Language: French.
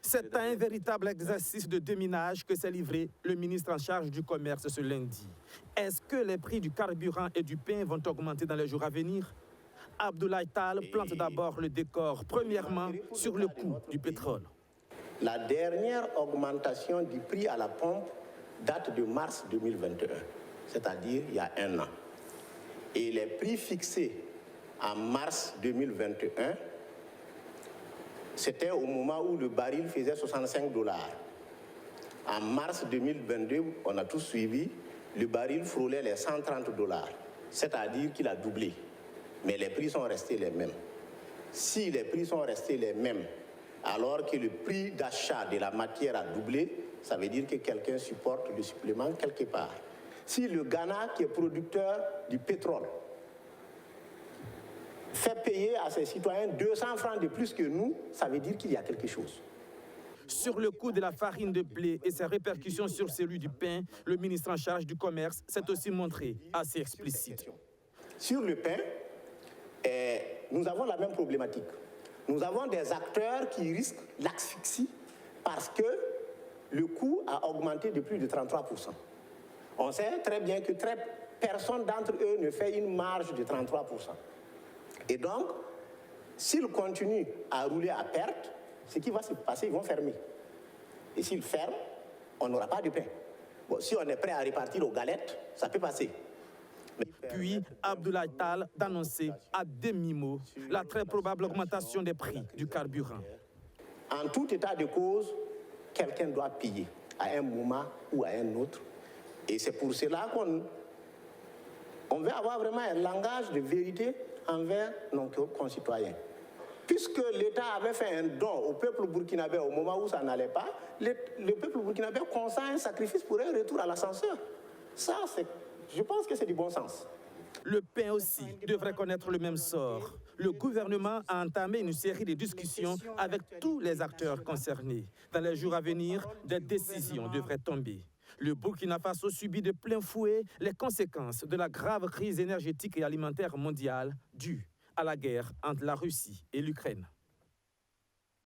C'est un véritable exercice de déminage que s'est livré le ministre en charge du commerce ce lundi. Est-ce que les prix du carburant et du pain vont augmenter dans les jours à venir? Abdoulaye Tall plante d'abord le décor, premièrement sur le coût du pétrole. La dernière augmentation du prix à la pompe date de mars 2021, c'est-à-dire il y a un an. Et les prix fixés en mars 2021, c'était au moment où le baril faisait 65 $. En mars 2022, on a tous suivi, le baril frôlait les 130 $, c'est-à-dire qu'il a doublé. Mais les prix sont restés les mêmes. Si les prix sont restés les mêmes, alors que le prix d'achat de la matière a doublé, ça veut dire que quelqu'un supporte le supplément quelque part. Si le Ghana, qui est producteur du pétrole, fait payer à ses citoyens 200 francs de plus que nous, ça veut dire qu'il y a quelque chose. Sur le coût de la farine de blé et ses répercussions sur celui du pain, le ministre en charge du commerce s'est aussi montré assez explicite. Sur le pain, nous avons la même problématique. Nous avons des acteurs qui risquent l'asphyxie parce que le coût a augmenté de plus de 33%. On sait très bien que personne d'entre eux ne fait une marge de 33%. Et donc, s'ils continuent à rouler à perte, ce qui va se passer, ils vont fermer. Et s'ils ferment, on n'aura pas de pain. Bon, si on est prêt à répartir aux galettes, ça peut passer. Puis, Abdoulaye Tall d'annoncer à demi-mot la très probable augmentation des prix du carburant. En tout état de cause, quelqu'un doit payer à un moment ou à un autre. Et c'est pour cela qu'on veut avoir vraiment un langage de vérité envers nos concitoyens. Puisque l'État avait fait un don au peuple burkinabé au moment où ça n'allait pas, le peuple burkinabé consent un sacrifice pour un retour à l'ascenseur. Ça, je pense que c'est du bon sens. Le pain aussi devrait connaître le même sort. Le gouvernement a entamé une série de discussions avec tous les acteurs concernés. Dans les jours à venir, des décisions devraient tomber. Le Burkina Faso subit de plein fouet les conséquences de la grave crise énergétique et alimentaire mondiale due à la guerre entre la Russie et l'Ukraine.